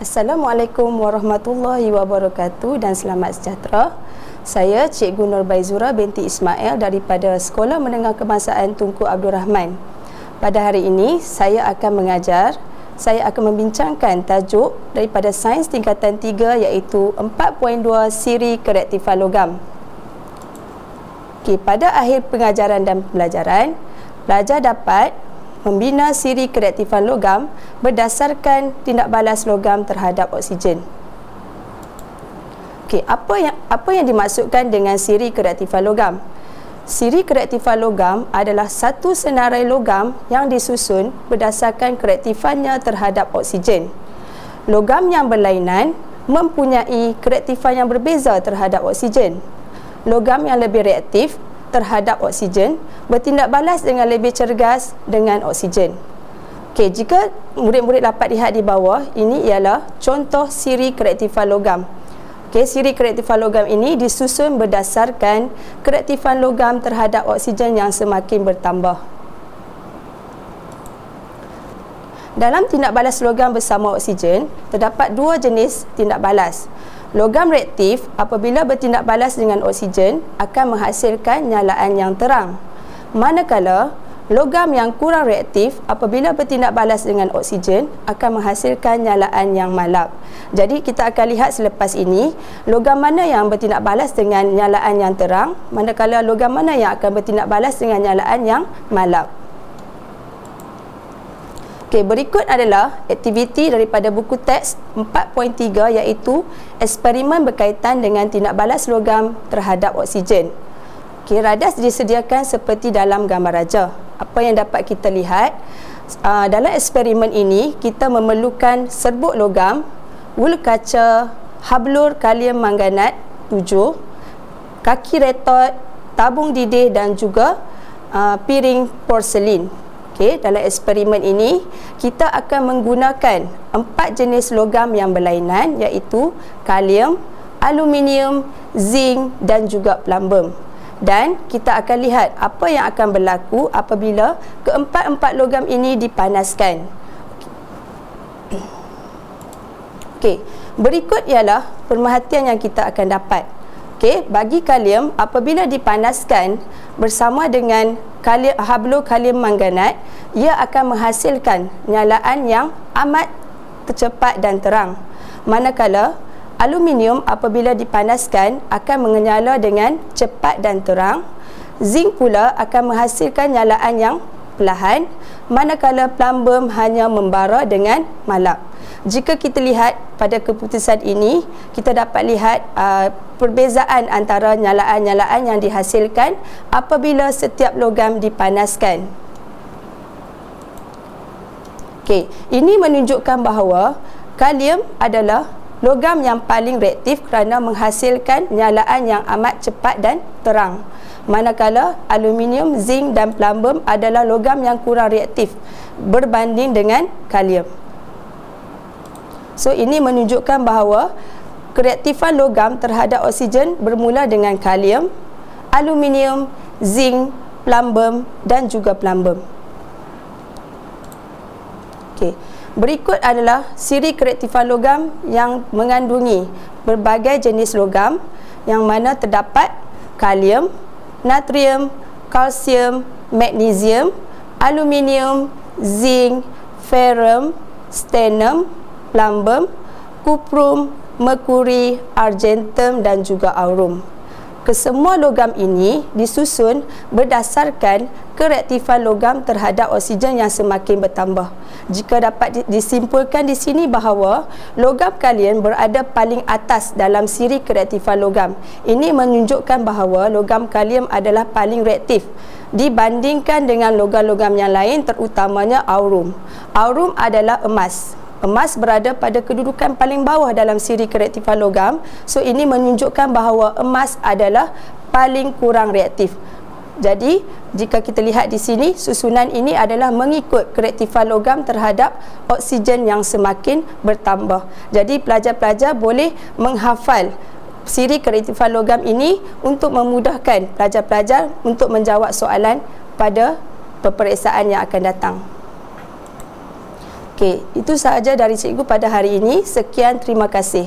Assalamualaikum warahmatullahi wabarakatuh dan selamat sejahtera. Saya Cikgu Nurbaizura binti Ismail daripada Sekolah Menengah Kebangsaan Tunku Abdul Rahman. Pada hari ini saya akan membincangkan tajuk daripada sains tingkatan 3 iaitu 4.2 siri kereaktifan logam. Pada akhir pengajaran dan pembelajaran, pelajar dapat membina siri kereaktifan logam berdasarkan tindak balas logam terhadap oksigen. Apa yang dimaksudkan dengan siri kereaktifan logam? Siri kereaktifan logam adalah satu senarai logam yang disusun berdasarkan kereaktifannya terhadap oksigen. Logam yang berlainan mempunyai kereaktifan yang berbeza terhadap oksigen. Logam yang lebih reaktif terhadap oksigen bertindak balas dengan lebih cergas dengan oksigen. Jika murid-murid dapat lihat di bawah, ini ialah contoh siri kereaktifan logam. Siri kereaktifan logam ini disusun berdasarkan kereaktifan logam terhadap oksigen yang semakin bertambah. Dalam tindak balas logam bersama oksigen, terdapat dua jenis tindak balas. Logam reaktif apabila bertindak balas dengan oksigen akan menghasilkan nyalaan yang terang. Manakala logam yang kurang reaktif apabila bertindak balas dengan oksigen akan menghasilkan nyalaan yang malap. Jadi kita akan lihat selepas ini logam mana yang bertindak balas dengan nyalaan yang terang, manakala logam mana yang akan bertindak balas dengan nyalaan yang malap. Berikut adalah aktiviti daripada buku teks 4.3 iaitu eksperimen berkaitan dengan tindak balas logam terhadap oksigen. Radas disediakan seperti dalam gambar raja. Apa yang dapat kita lihat dalam eksperimen ini, kita memerlukan serbuk logam, wool kaca, hablur kalium manganat 7, kaki retort, tabung didih dan juga piring porselin. Dalam eksperimen ini, kita akan menggunakan 4 jenis logam yang berlainan iaitu kalium, aluminium, zinc dan juga plumbum. Dan kita akan lihat apa yang akan berlaku apabila keempat-empat logam ini dipanaskan. Berikut ialah pemerhatian yang kita akan dapat. Bagi kalium, apabila dipanaskan bersama dengan hablur kalium manganat, ia akan menghasilkan nyalaan yang amat cepat dan terang. Manakala aluminium apabila dipanaskan akan menyala dengan cepat dan terang. Zinc pula akan menghasilkan nyalaan yang perlahan, manakala plumbum hanya membara dengan malap. Jika kita lihat pada keputusan ini, kita dapat lihat perbezaan antara nyalaan-nyalaan yang dihasilkan apabila setiap logam dipanaskan. Ini menunjukkan bahawa kalium adalah logam yang paling reaktif kerana menghasilkan nyalaan yang amat cepat dan terang. Manakala aluminium, zinc dan plumbum adalah logam yang kurang reaktif berbanding dengan kalium. Ini menunjukkan bahawa kereaktifan logam terhadap oksigen bermula dengan kalium, aluminium, zinc, plumbum dan juga plumbum. Berikut adalah siri kereaktifan logam yang mengandungi berbagai jenis logam yang mana terdapat kalium, natrium, kalsium, magnesium, aluminium, zinc, ferrum, stannum, plumbum, kuprum, merkuri, argentum dan juga aurum. Kesemua logam ini disusun berdasarkan kereaktifan logam terhadap oksigen yang semakin bertambah. Jika dapat disimpulkan di sini bahawa logam kalium berada paling atas dalam siri kereaktifan logam. Ini menunjukkan bahawa logam kalium adalah paling reaktif dibandingkan dengan logam-logam yang lain, terutamanya aurum. Aurum adalah emas. Emas berada pada kedudukan paling bawah dalam siri kereaktifan logam. Ini menunjukkan bahawa emas adalah paling kurang reaktif. Jadi, jika kita lihat di sini, susunan ini adalah mengikut kereaktifan logam terhadap oksigen yang semakin bertambah. Jadi, pelajar-pelajar boleh menghafal siri kereaktifan logam ini untuk memudahkan pelajar-pelajar untuk menjawab soalan pada peperiksaan yang akan datang. Okey, itu sahaja dari cikgu pada hari ini. Sekian, terima kasih.